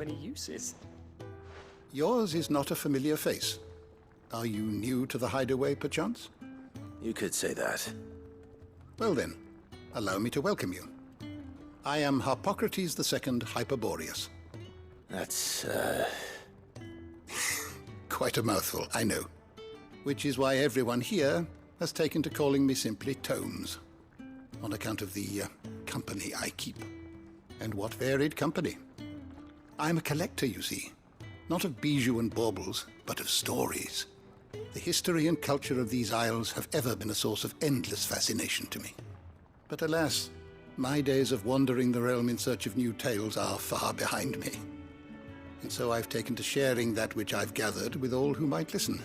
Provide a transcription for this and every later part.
many uses. Yours is not a familiar face. Are you new to the hideaway, perchance? You could say that. Well then, allow me to welcome you. I am Harpocrates II Hyperboreus. That's, Quite a mouthful, I know. Which is why everyone here has taken to calling me simply Tomes, on account of the company I keep. And what varied company. I'm a collector, you see. Not of bijou and baubles, but of stories. The history and culture of these isles have ever been a source of endless fascination to me. But alas, my days of wandering the realm in search of new tales are far behind me. And so I've taken to sharing that which I've gathered with all who might listen.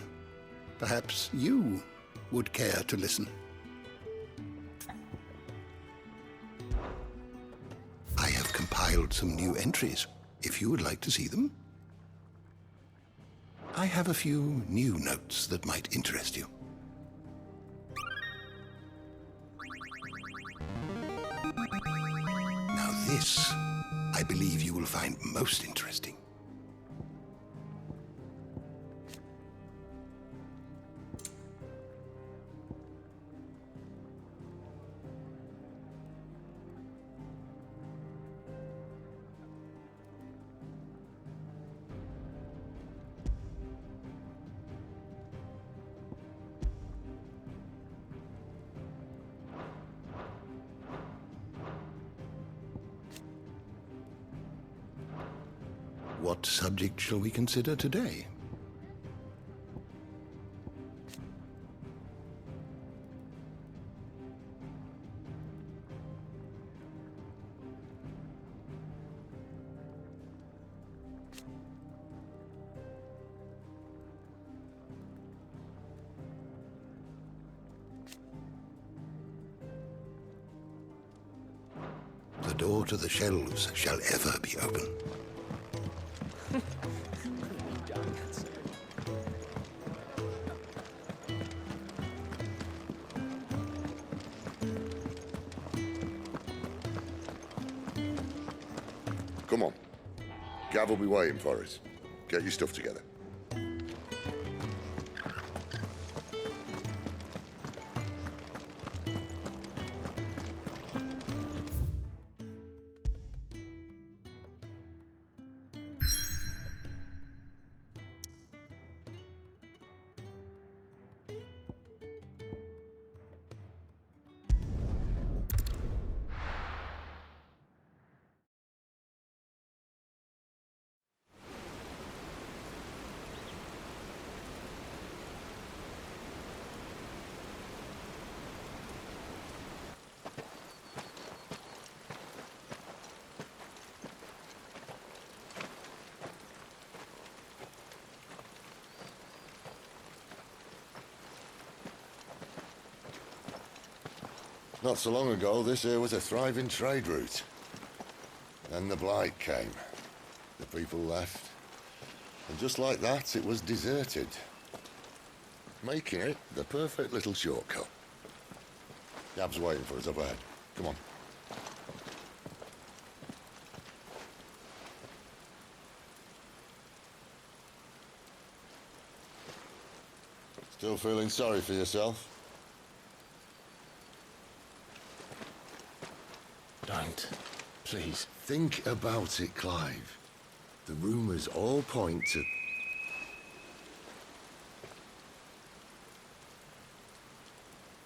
Perhaps you would care to listen. I have compiled some new entries, if you would like to see them. I have a few new notes that might interest you. Now this, I believe you will find most interesting. What subject shall we consider today? The door to the shelves shall ever be open. Come on. Gav will be waiting for us. Get your stuff together. Not so long ago, this here was a thriving trade route. Then the blight came. The people left. And just like that, it was deserted. Making it the perfect little shortcut. Gab's waiting for us up ahead. Come on. Still feeling sorry for yourself? Don't. Please. Think about it, Clive. The rumours all point to...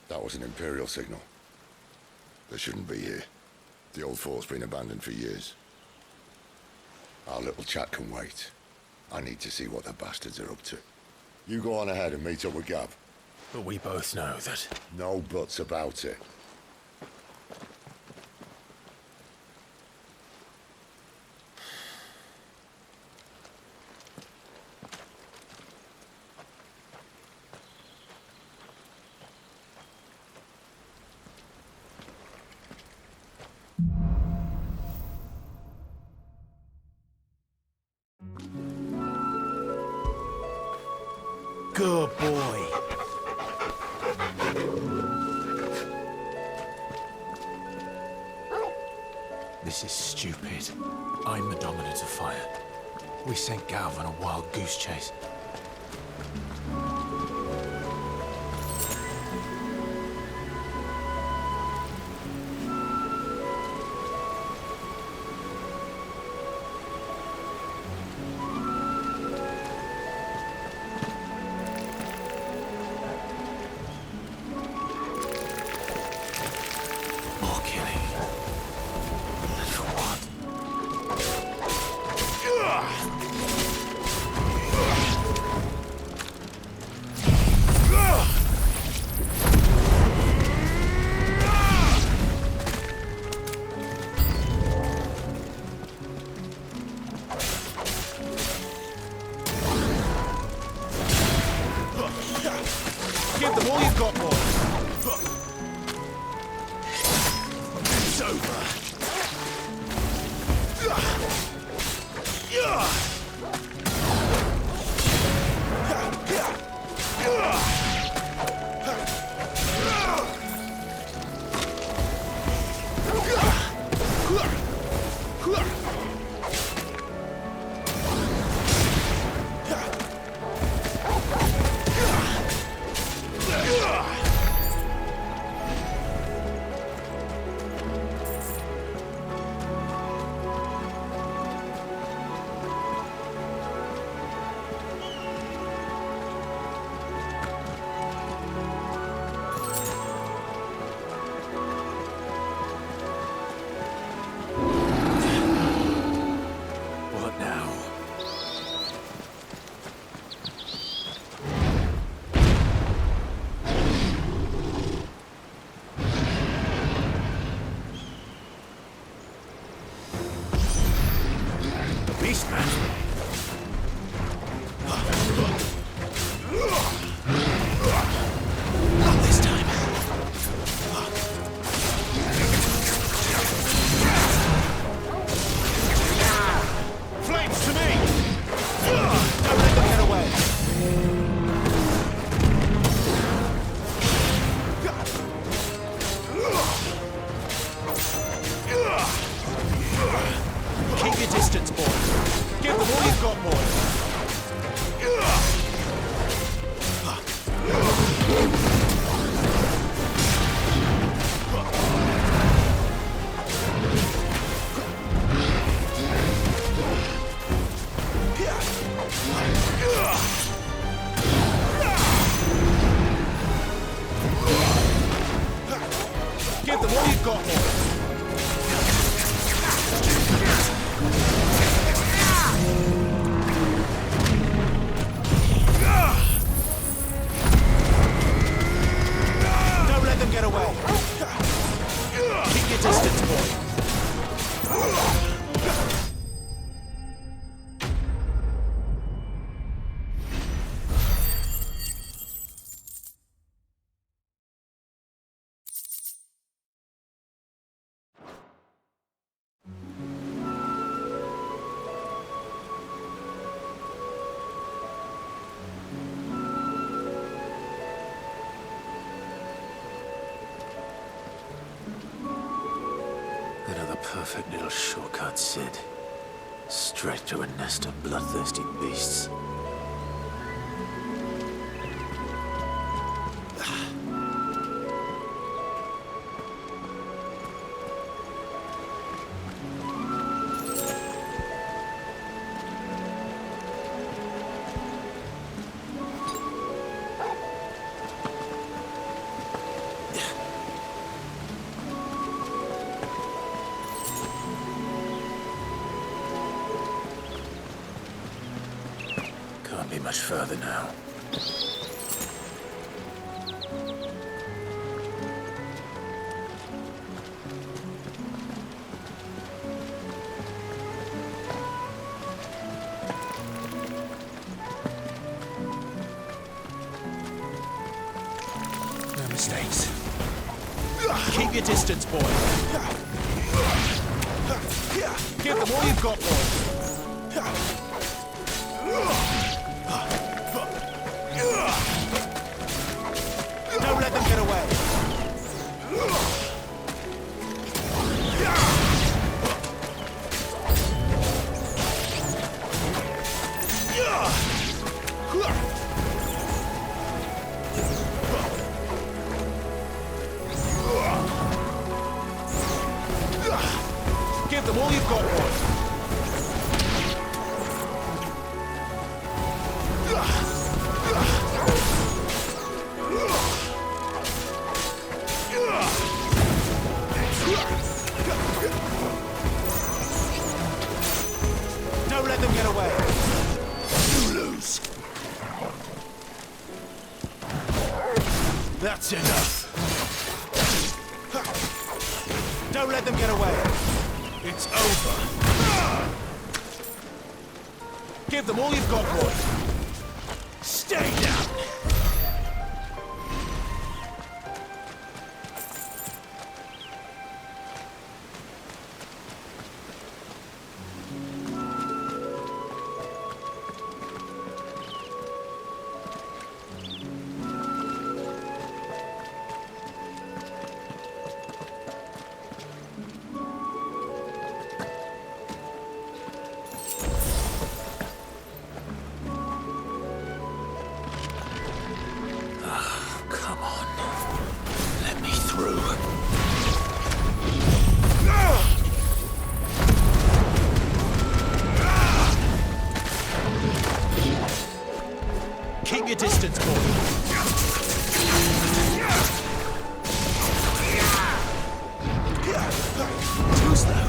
That was an Imperial signal. They shouldn't be here. The old fort's been abandoned for years. Our little chat can wait. I need to see what the bastards are up to. You go on ahead and meet up with Gab. But we both know that... No buts about it. Good boy. This is stupid. I'm the dominant of fire. We sent Galv on a wild goose chase. More killing. And for what? Give them all you've got, boy. It's over. What now? The beast, man. Not this time. Flames to me! Don't let them get away. Keep your distance, boy. Give them all you've got, boy. Give them all you've got, boy. Don't let them get away. Keep your distance, boy. Another perfect little shortcut, Sid. Straight to a nest of bloodthirsty beasts. Can't be much further now. No mistakes. Keep your distance, boy. Give them all you've got, boy. Don't let them get away. them all you've got, boy. Don't let them get away. You lose. That's enough. Don't let them get away. It's over. Give them all you've got, boy. Stay down. Come on. Let me through. Keep your distance, boy. Too slow.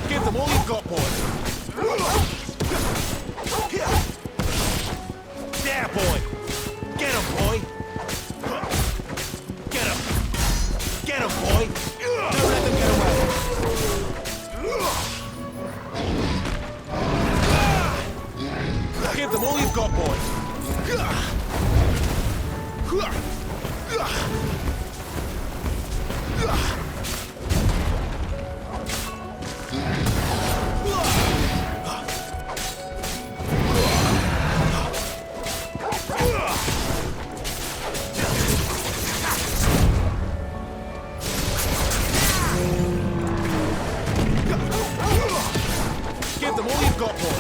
Give them all you've got, boy. There, boy. Get him, boy. Get him. Get him, boy. Don't let them get away. Give them all you've got, boy. Give them all you've got, boy.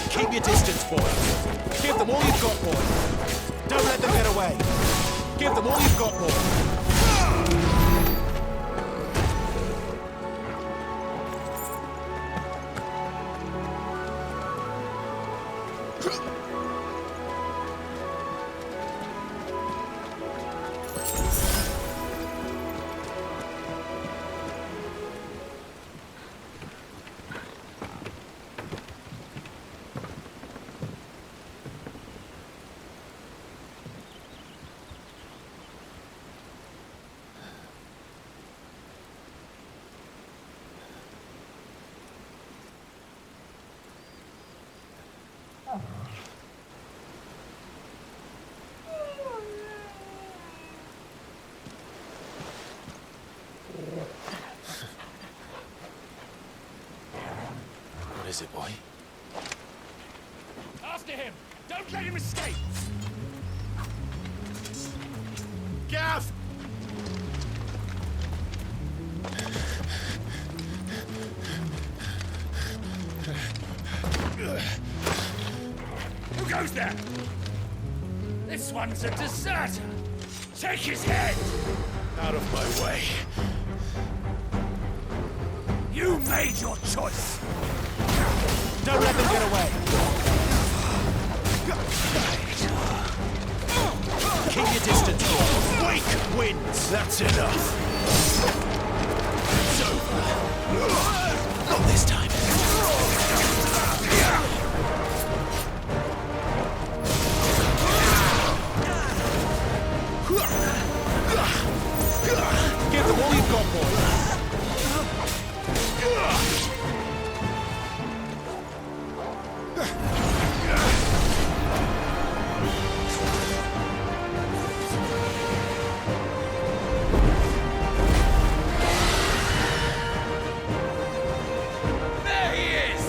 Keep your distance, boy. Give them all you've got, boy. Don't let them get away. Give them all you've got, boy. What is it, boy? After him! Don't let him escape! Gav! Who goes there? This one's a deserter! Take his head! Out of my way. You made your choice! Don't let them get away! Keep your distance, boy. Wake wins! That's enough! It's over. Not this time. Give them all you've got, boy. There he is!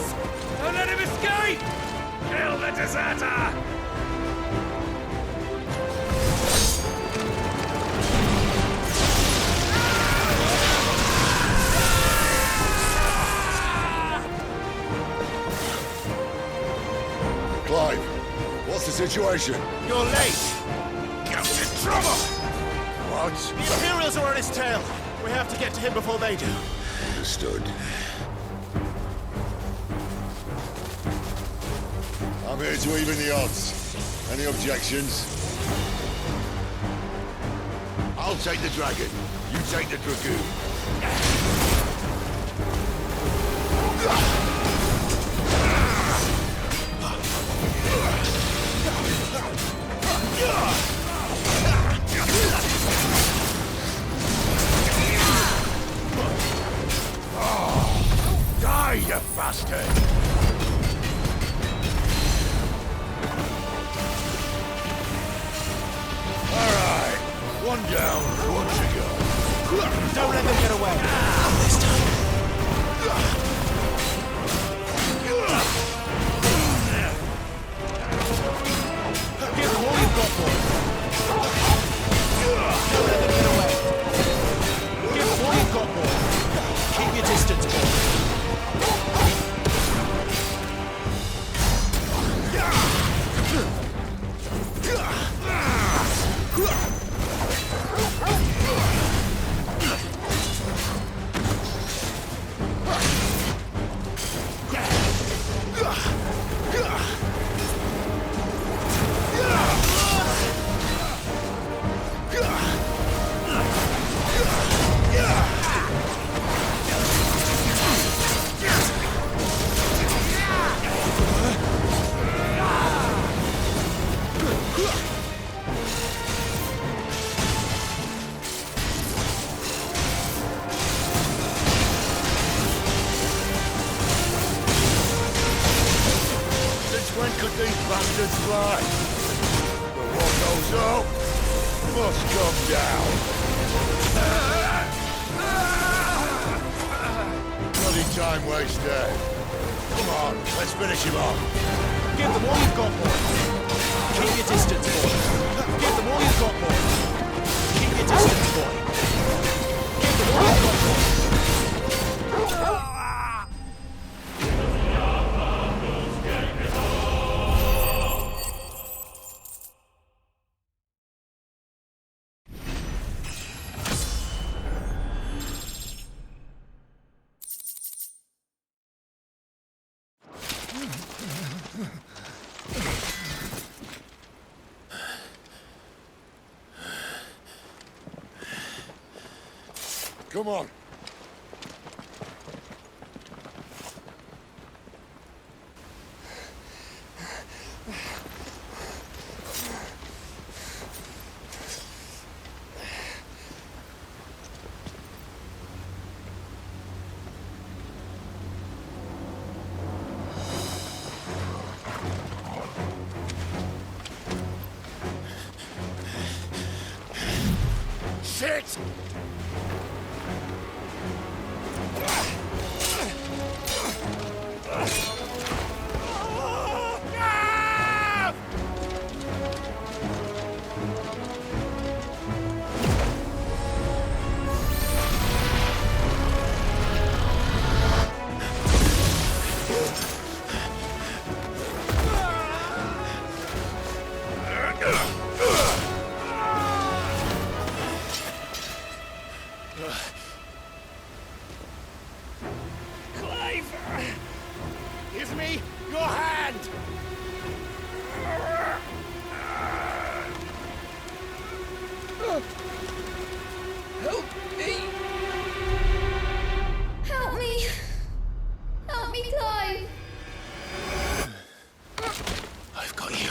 Don't let him escape! Kill the deserter! Clive, what's the situation? You're late! Get in trouble! What? The Imperials are on his tail. We have to get to him before they do. Understood. I'm here to even the odds. Any objections? I'll take the dragon. You take the dragoon. Die, you bastard! Alright. One down, one to go. Don't let them get away. Not this time. Give them all you've got, boy. Don't let them get away. Give them all you've got, boy. Keep your distance, boy. When could these bastards fly? But what goes up must come down. Bloody time waster. Come on, let's finish him off. Give them all you've got, boy. Keep your distance, boy. Give them all you've got, boy. Keep your distance, boy. Give them all you've got, boy. Come on. Shit! Give me your hand! Help me! Help me! Help me, Clive! I've got you.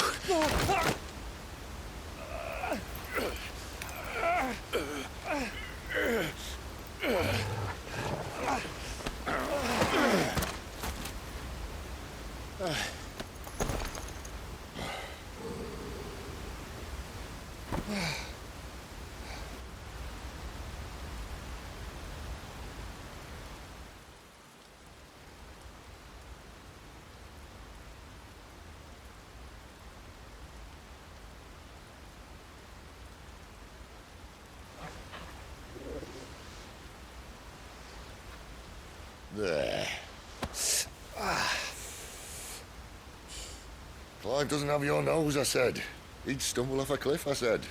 There. Clive doesn't have your nose, I said. He'd stumble off a cliff, I said.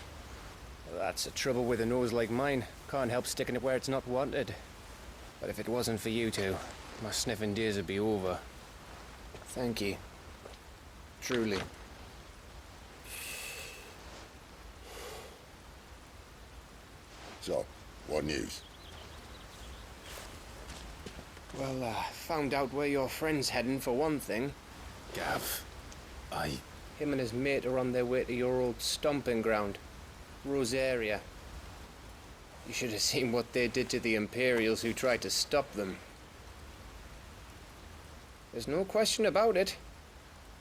That's the trouble with a nose like mine. Can't help sticking it where it's not wanted. But if it wasn't for you two, my sniffing days would be over. Thank you. Truly. So, what news? Well, found out where your friend's heading for one thing. Gav, Him and his mate are on their way to your old stomping ground, Rosaria. You should have seen what they did to the Imperials who tried to stop them. There's no question about it.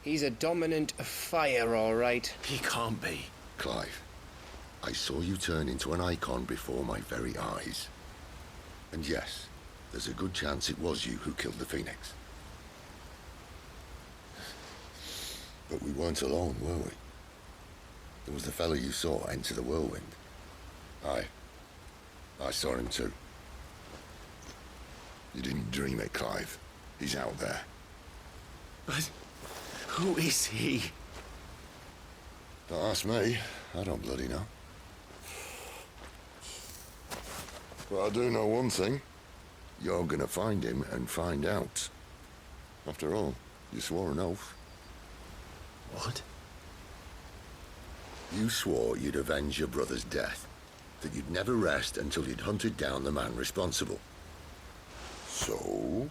He's a dominant fire, all right. he can't be. Clive, I saw you turn into an icon before my very eyes. And yes, there's a good chance it was you who killed the Phoenix. But we weren't alone, were we? There was the fellow you saw enter the whirlwind. I saw him too. You didn't dream it, Clive. He's out there. But who is he? Don't ask me. I don't bloody know. But I do know one thing. You're gonna find him and find out. After all, you swore an oath. What? You swore you'd avenge your brother's death, that you'd never rest until you'd hunted down the man responsible. So,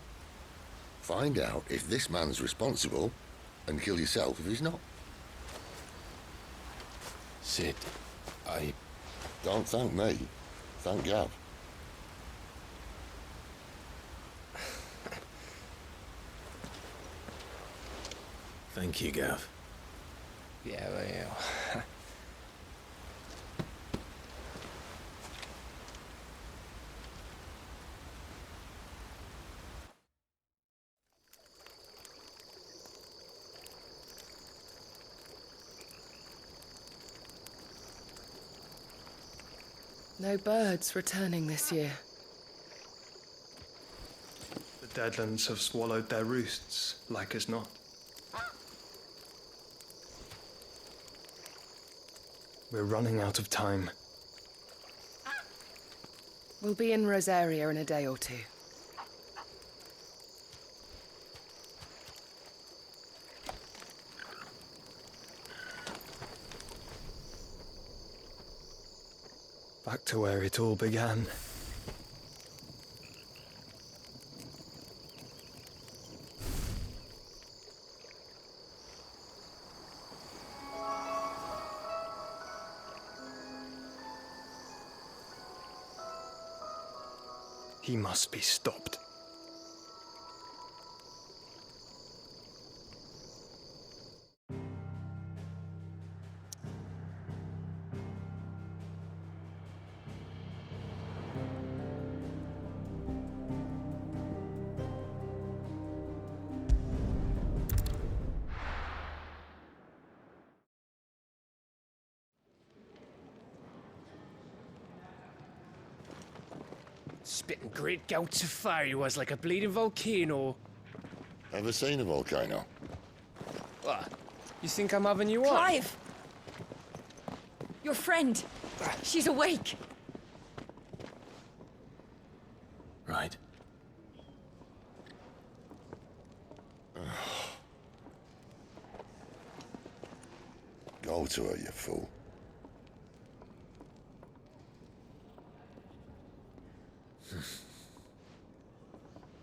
find out if this man's responsible, and kill yourself if he's not. Sid, Don't thank me. Thank Gav. Thank you, Gav. Yeah, well. No birds returning this year. The Deadlands have swallowed their roosts, like as not. We're running out of time. We'll be in Rosaria in a day or two. Back to where it all began. He must be stopped. Spitting great gouts of fire he was, like a bleeding volcano. Ever seen a volcano? What? You think I'm having you on? Clive! Your friend! She's awake! Right. Go to her, you fool.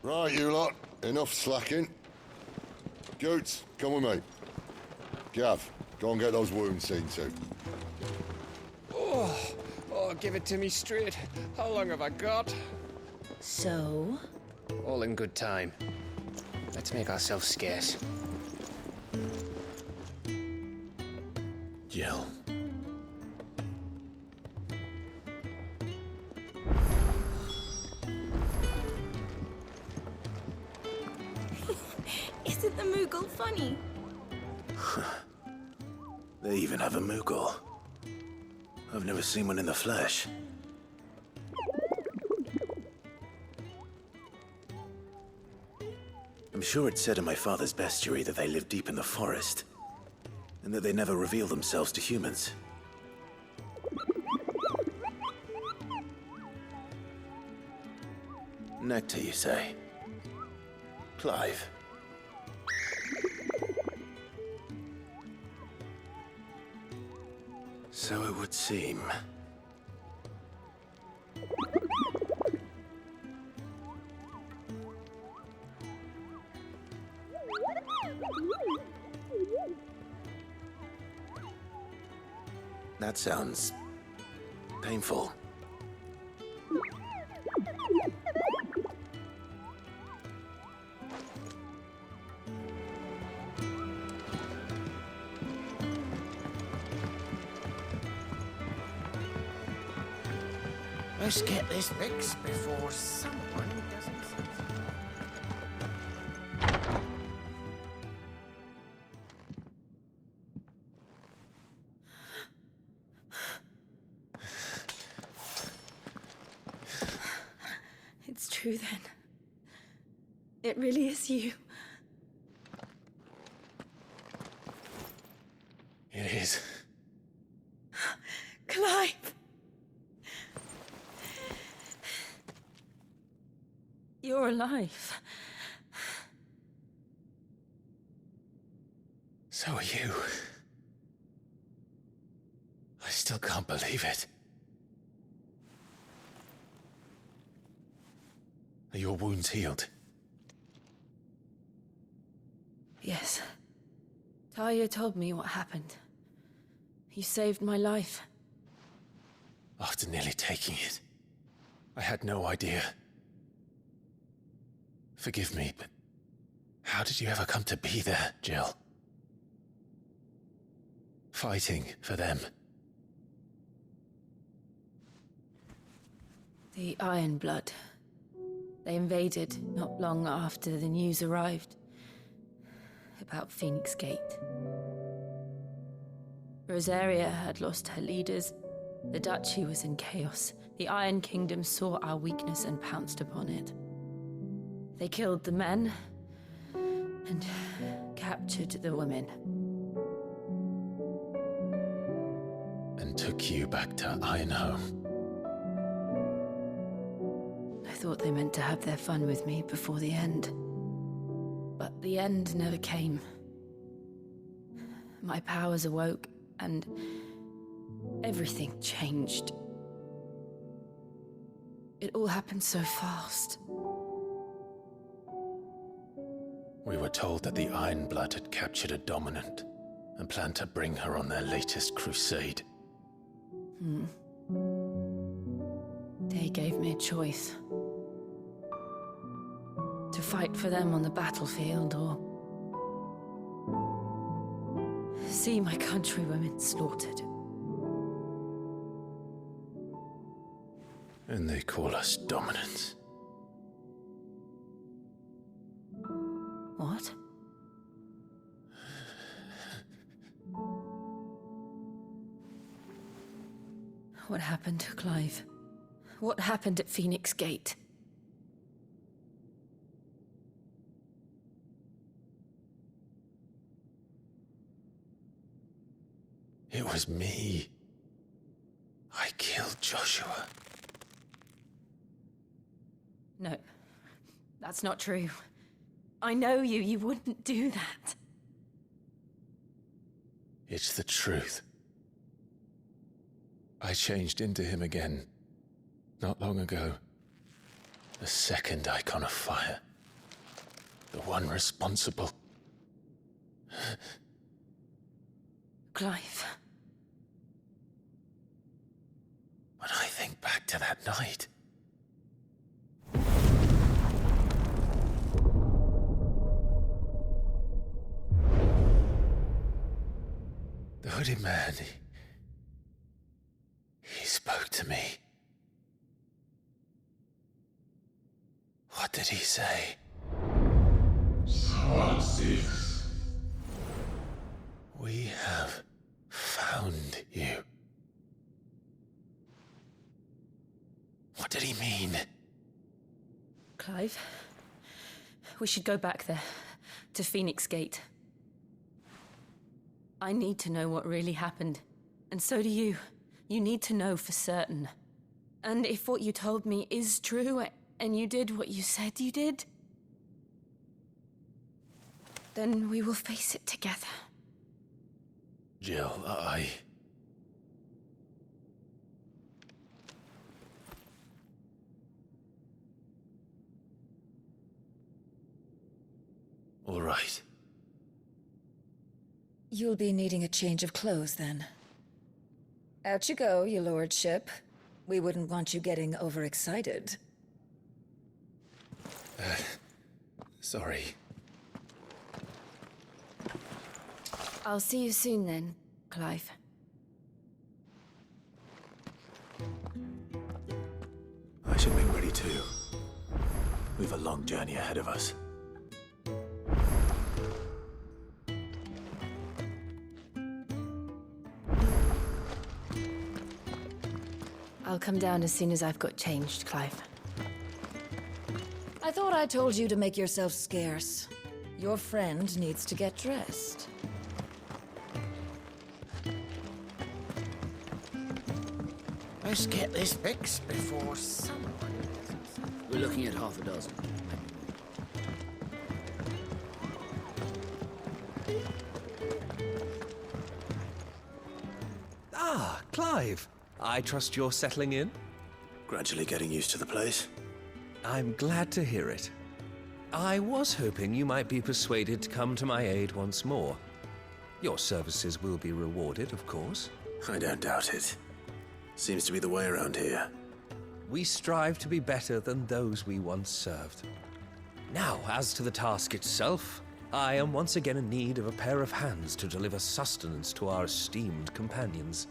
Right, you lot. Enough slacking. Goots, come with me. Gav, go and get those wounds seen to. Oh, give it to me straight. How long have I got? So? All in good time. Let's make ourselves scarce. Jill. Isn't the Moogle funny? They even have a Moogle. I've never seen one in the flesh. I'm sure it said in my father's bestiary that they live deep in the forest, and that they never reveal themselves to humans. Nectar, you say? Clive. So it would seem. That sounds painful. Let's get this fixed before someone doesn't. It's true then. It really is you. It is. Clive! You're alive. So are you. I still can't believe it. Are your wounds healed? Yes. Talia told me what happened. You saved my life. After nearly taking it, I had no idea. Forgive me, but how did you ever come to be there, Jill? Fighting for them. The Iron Blood. They invaded not long after the news arrived about Phoenix Gate. Rosaria had lost her leaders. The Duchy was in chaos. The Iron Kingdom saw our weakness and pounced upon it. They killed the men and captured the women. And took you back to Ironhome. I thought they meant to have their fun with me before the end. But the end never came. My powers awoke and everything changed. It all happened so fast. We were told that the Iron Blood had captured a dominant and planned to bring her on their latest crusade. They gave me a choice. To fight for them on the battlefield or see my countrywomen slaughtered. And they call us dominants. What? What happened to Clive? What happened at Phoenix Gate? It was me. I killed Joshua. No, that's not true. I know you. You wouldn't do that. It's the truth. I changed into him again, not long ago. The second icon of fire. The one responsible. Clive. When I think back to that night... The hooded man, he spoke to me. What did he say? We have found you. What did he mean? Clive, we should go back there, to Phoenix Gate. I need to know what really happened. And so do you. You need to know for certain. And if what you told me is true, and you did what you said you did, then we will face it together. Jill, All right. You'll be needing a change of clothes, then. Out you go, your lordship. We wouldn't want you getting overexcited. Sorry. I'll see you soon then, Clive. I should make ready too. We've a long journey ahead of us. I'll come down as soon as I've got changed, Clive. I thought I told you to make yourself scarce. Your friend needs to get dressed. Let's get this fixed before someone... We're looking at half a dozen. Ah, Clive. I trust you're settling in? Gradually getting used to the place. I'm glad to hear it. I was hoping you might be persuaded to come to my aid once more. Your services will be rewarded, of course. I don't doubt it. Seems to be the way around here. We strive to be better than those we once served. Now, as to the task itself, I am once again in need of a pair of hands to deliver sustenance to our esteemed companions.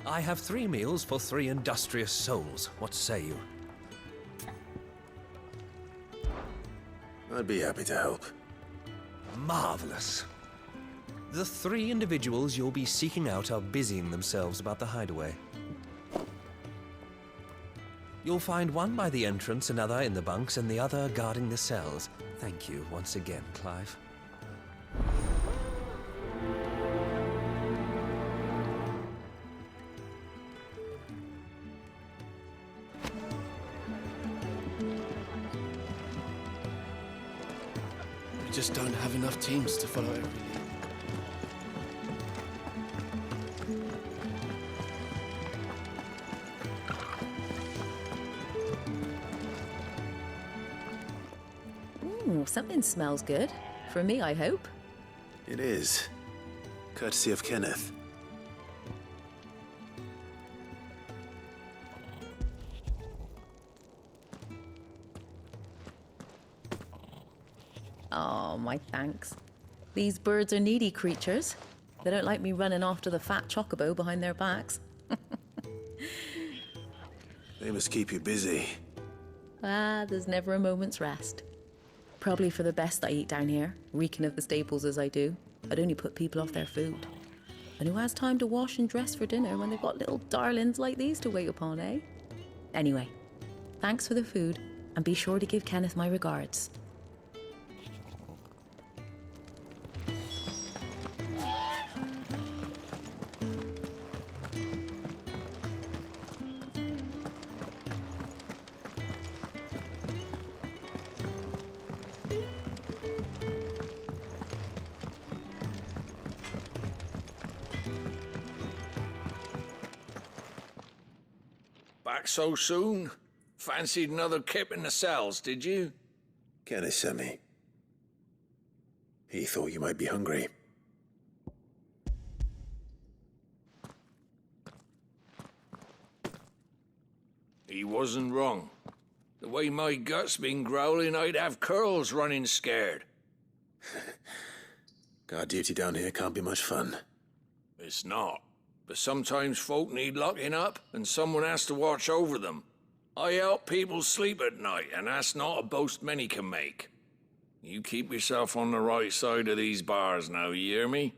I have 3 meals for 3 industrious souls. What say you? I'd be happy to help. Marvelous. The 3 individuals you'll be seeking out are busying themselves about the hideaway. You'll find one by the entrance, another in the bunks, and the other guarding the cells. Thank you once again, Clive. We just don't have enough teams to follow every lead. Ooh, something smells good. For me, I hope. It is. Courtesy of Kenneth. Oh, my thanks. These birds are needy creatures. They don't like me running after the fat chocobo behind their backs. They must keep you busy. There's never a moment's rest. Probably for the best I eat down here, reeking of the staples as I do. I'd only put people off their food. And who has time to wash and dress for dinner when they've got little darlings like these to wait upon, eh? Anyway, thanks for the food, and be sure to give Kenneth my regards. Back so soon? Fancied another kip in the cells, did you? Kenneth sent me. He thought you might be hungry. He wasn't wrong. The way my gut's been growling, I'd have curls running scared. Guard duty down here can't be much fun. It's not. But sometimes folk need locking up, and someone has to watch over them. I help people sleep at night, and that's not a boast many can make. You keep yourself on the right side of these bars now, you hear me?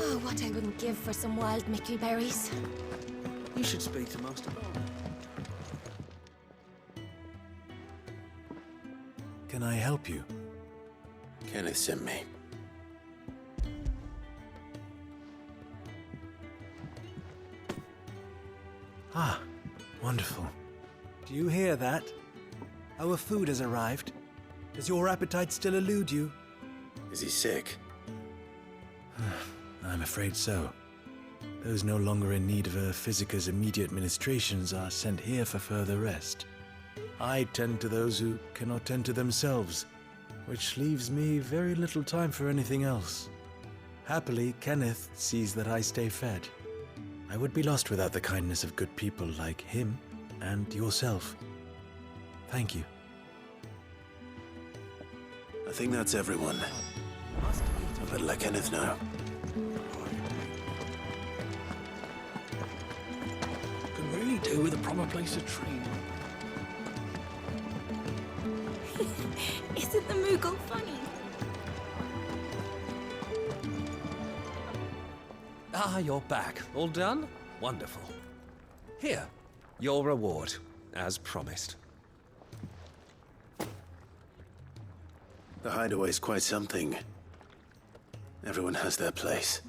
Oh, what I wouldn't give for some wild mickleberries. You should speak to Master Bond. Can I help you? Kenneth sent me. Ah, wonderful. Do you hear that? Our food has arrived. Does your appetite still elude you? Is he sick? I'm afraid so. Those no longer in need of a physicker's immediate ministrations are sent here for further rest. I tend to those who cannot tend to themselves, which leaves me very little time for anything else. Happily, Kenneth sees that I stay fed. I would be lost without the kindness of good people like him and yourself. Thank you. I think that's everyone. I better let Kenneth know. Could really do with a proper place to train. Isn't the Moogle funny? Ah, you're back. All done? Wonderful. Here, your reward, as promised. The hideaway's quite something. Everyone has their place.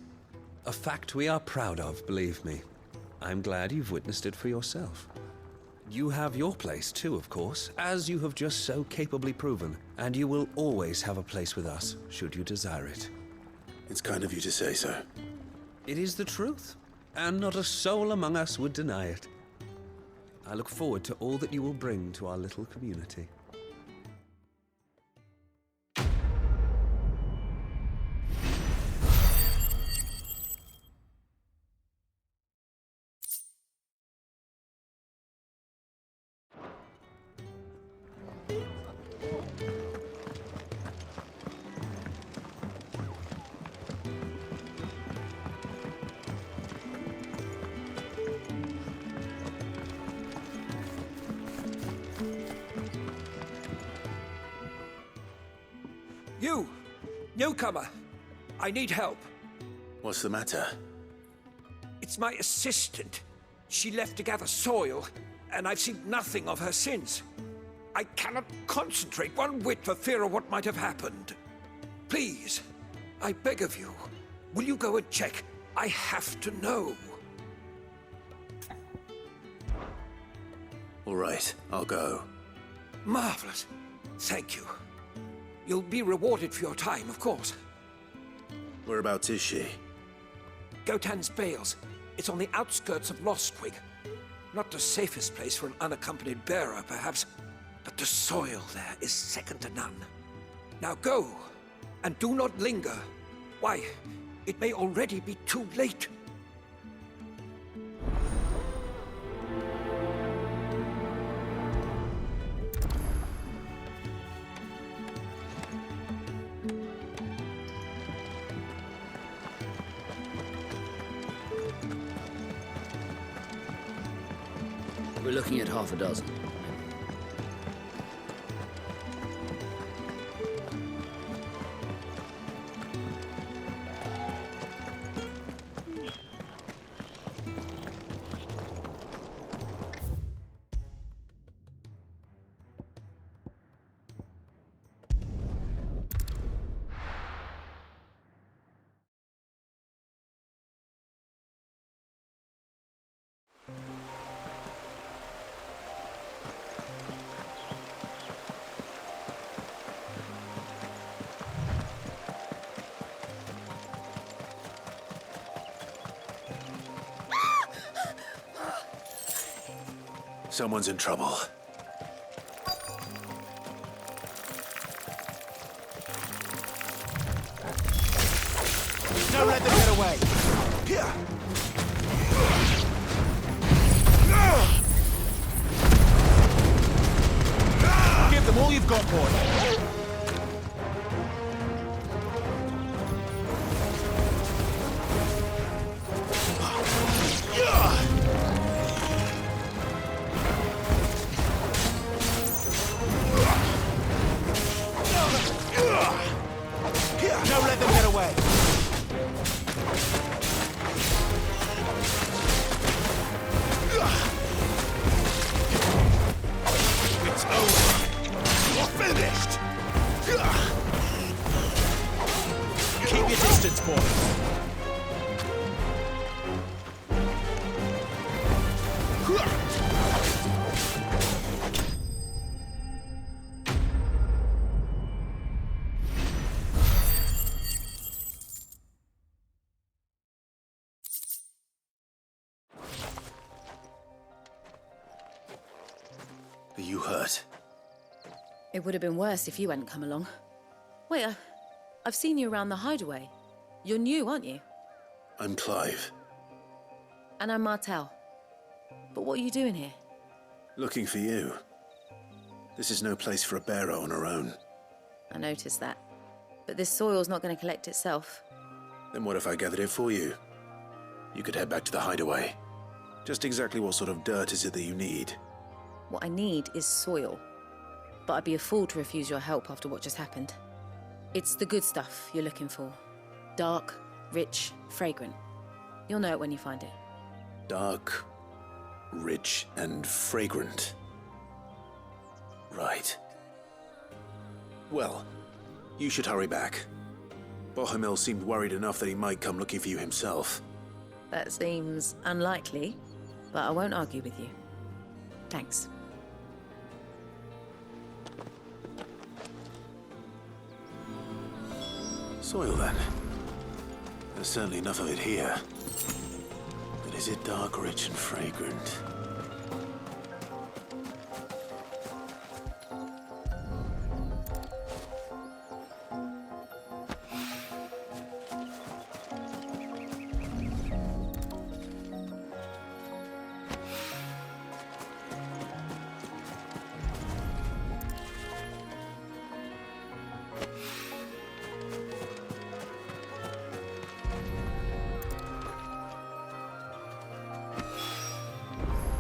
A fact we are proud of, believe me. I'm glad you've witnessed it for yourself. You have your place too, of course, as you have just so capably proven, and you will always have a place with us, should you desire it. It's kind of you to say so. It is the truth, and not a soul among us would deny it. I look forward to all that you will bring to our little community. You! Newcomer! I need help. What's the matter? It's my assistant. She left to gather soil, and I've seen nothing of her since. I cannot concentrate one whit for fear of what might have happened. Please, I beg of you, will you go and check? I have to know. All right, I'll go. Marvelous. Thank you. You'll be rewarded for your time, of course. Whereabouts is she? Gotan's Bales. It's on the outskirts of Lostwig. Not the safest place for an unaccompanied bearer, perhaps, but the soil there is second to none. Now go, and do not linger. Why, it may already be too late. We're looking at half a dozen. Someone's in trouble. Don't let them get away. Here. Give them all you've got, boy. Don't let them get away. distance, boys. Are you hurt? It would have been worse if you hadn't come along. Wait, I've seen you around the hideaway. You're new, aren't you? I'm Clive. And I'm Martel. But what are you doing here? Looking for you. This is no place for a bearer on her own. I noticed that. But this soil's not going to collect itself. Then what if I gathered it for you? You could head back to the hideaway. Just exactly what sort of dirt is it that you need? What I need is soil. But I'd be a fool to refuse your help after what just happened. It's the good stuff you're looking for. Dark, rich, fragrant. You'll know it when you find it. Dark, rich, and fragrant. Right. Well, you should hurry back. Bohemil seemed worried enough that he might come looking for you himself. That seems unlikely, but I won't argue with you. Thanks. Soil, then. There's certainly enough of it here. But is it dark, rich, and fragrant?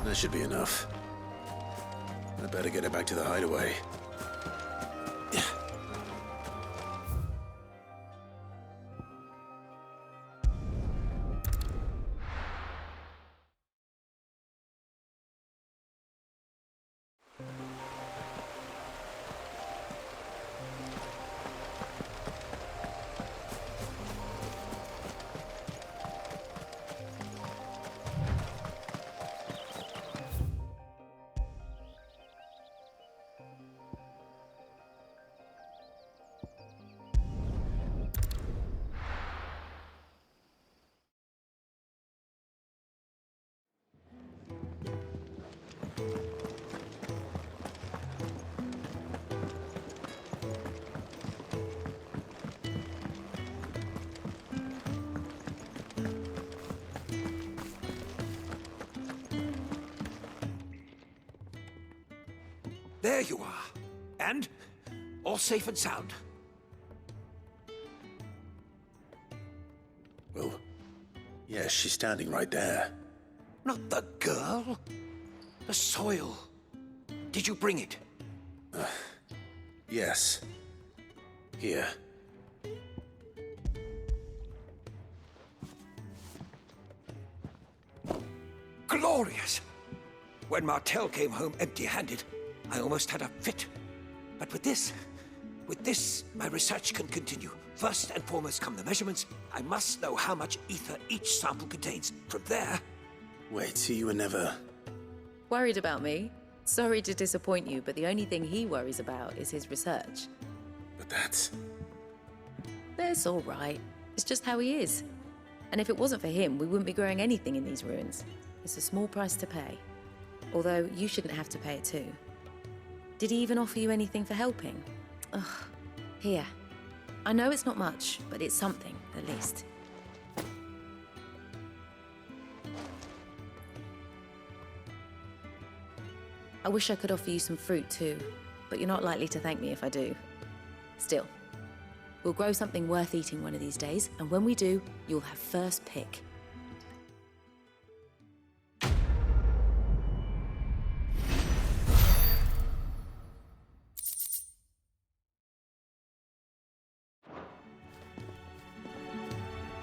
That should be enough. I better get it back to the hideaway. There you are. And all safe and sound. Well, yes, she's standing right there. Not the girl. The soil. Did you bring it? Yes. Here. Glorious! When Martel came home empty-handed, I almost had a fit. But with this, my research can continue. First and foremost come the measurements. I must know how much ether each sample contains. From there... Wait, so you were never... Worried about me? Sorry to disappoint you, but the only thing he worries about is his research. But that's... That's all right. It's just how he is. And if it wasn't for him, we wouldn't be growing anything in these ruins. It's a small price to pay. Although, you shouldn't have to pay it too. Did he even offer you anything for helping? Ugh. Here. I know it's not much, but it's something, at least. I wish I could offer you some fruit too, but you're not likely to thank me if I do. Still, we'll grow something worth eating one of these days, and when we do, you'll have first pick.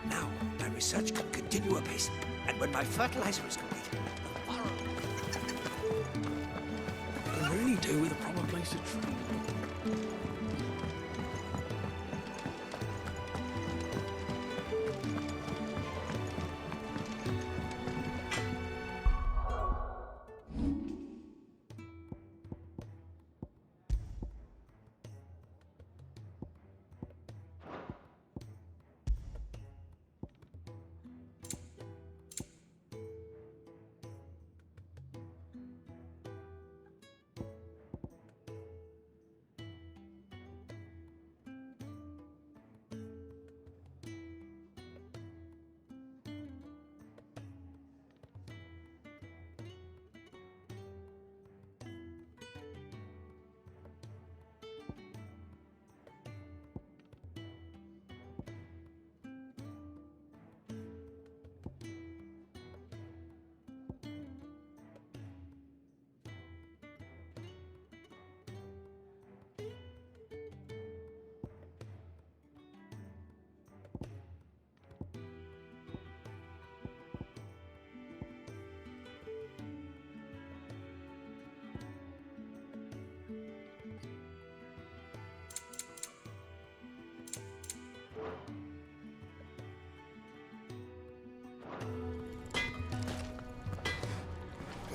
Now, my research can continue apace, and when my fertilizer is complete, the furrow... Can really do with a proper place to train.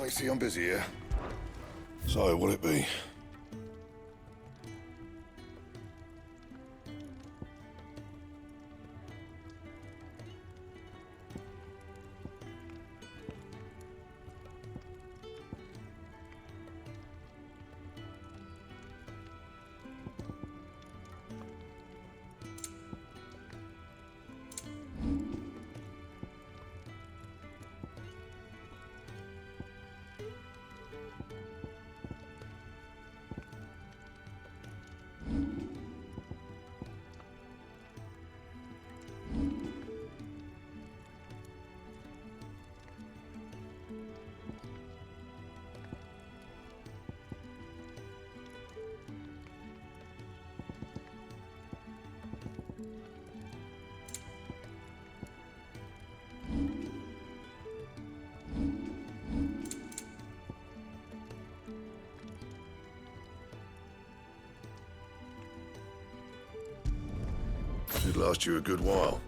I see I'm busy here. So, what'll it be? Should last you a good while.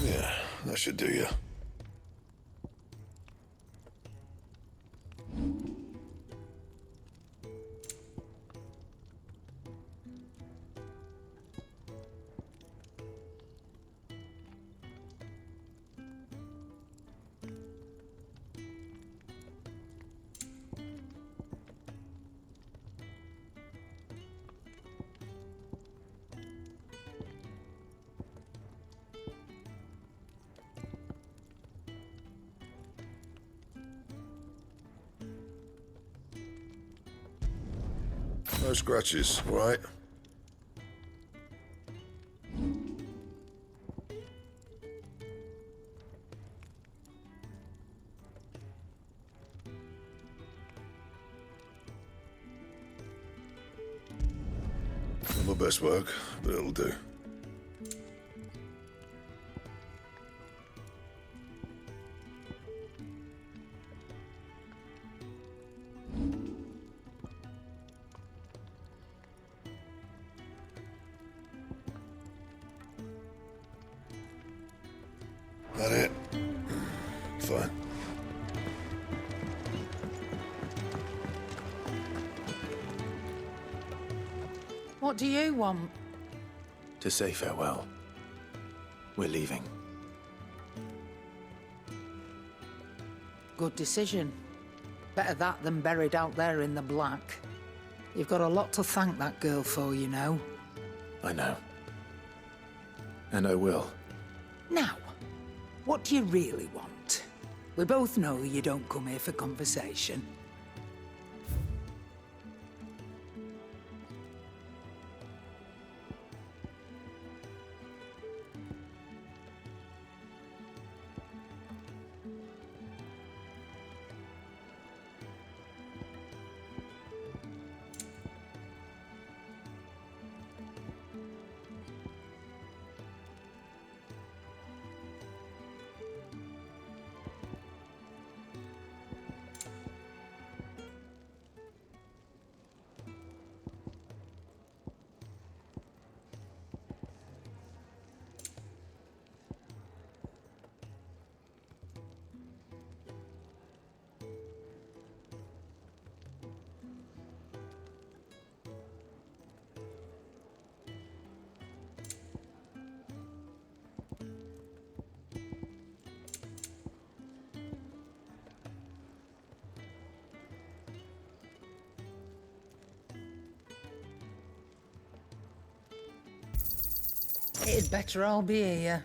Yeah, that should do you. No scratches, right? Not my best work, but it'll do. That it? Fine. What do you want? To say farewell. We're leaving. Good decision. Better that than buried out there in the black. You've got a lot to thank that girl for, you know. I know. And I will. Now, what do you really want? We both know you don't come here for conversation. It'd better all be here.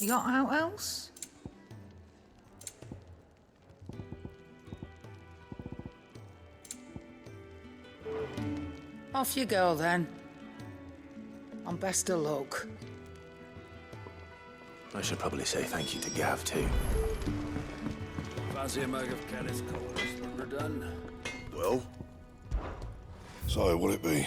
You got out else? Off you go then. And best of luck. I should probably say thank you to Gav, too. Fancy a mug of Kenneth's coldest when we're done? Well? So, what'll it be?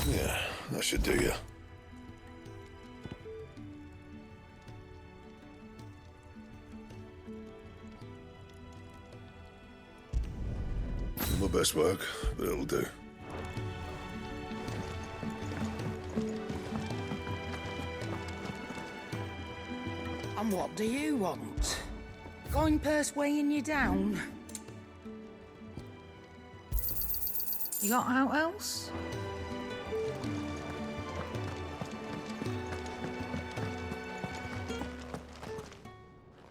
Yeah, that should do you. My best work, but it'll do. And what do you want? Going purse weighing you down? You got out else?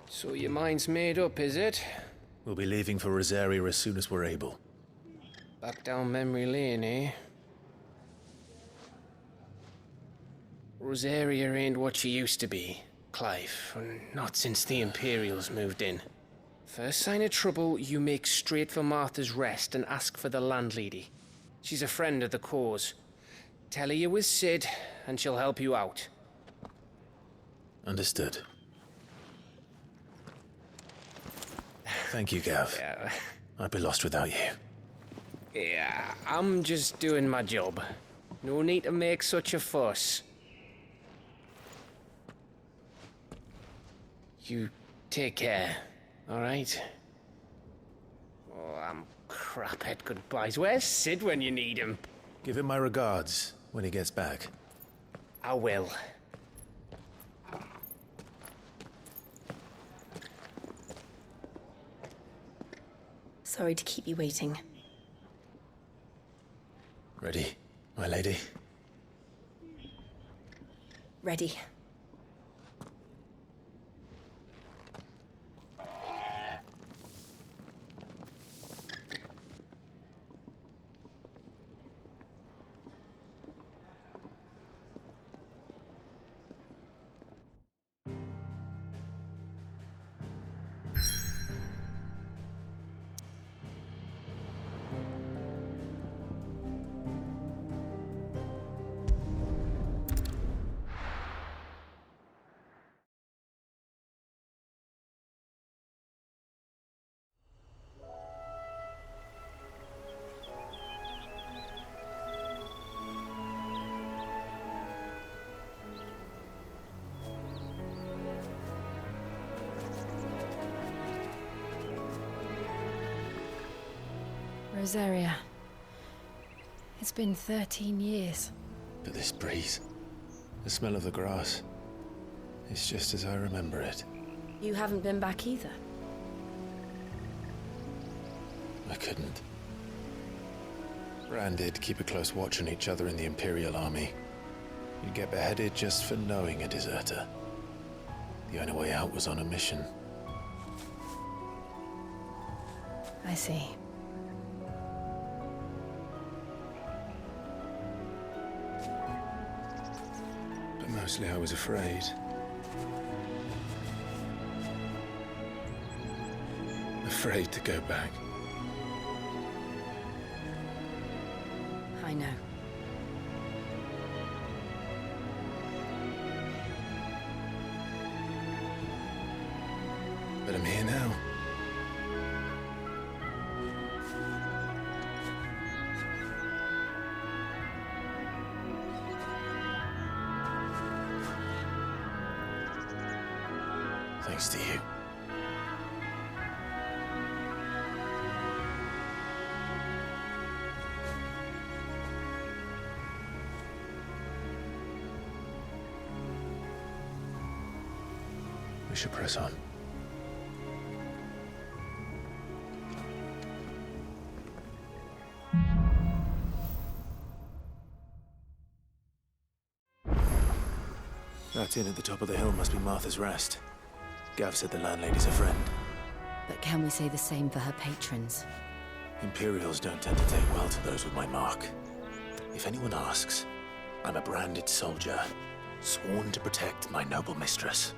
So your mind's made up, is it? We'll be leaving for Rosaria as soon as we're able. Back down memory lane, eh? Rosaria ain't what she used to be, Clive. Not since the Imperials moved in. First sign of trouble, you make straight for Martha's Rest and ask for the landlady. She's a friend of the cause. Tell her you're with Sid, and she'll help you out. Understood. Thank you, Gav. Yeah. I'd be lost without you. Yeah, I'm just doing my job. No need to make such a fuss. You take care, all right? Oh, I'm crap at goodbyes. Where's Sid when you need him? Give him my regards when he gets back. I will. Sorry to keep you waiting. Ready, my lady? Ready. Rosaria. It's been 13 years. But this breeze, the smell of the grass, it's just as I remember it. You haven't been back either. I couldn't. Bran did keep a close watch on each other in the Imperial Army. You'd get beheaded just for knowing a deserter. The only way out was on a mission. I see. But mostly I was afraid. Afraid to go back. I know. But I'm here now. Thanks to you. We should press on. That inn at the top of the hill must be Martha's Rest. Gav said the landlady's a friend. But can we say the same for her patrons? Imperials don't tend to take well to those with my mark. If anyone asks, I'm a branded soldier, sworn to protect my noble mistress.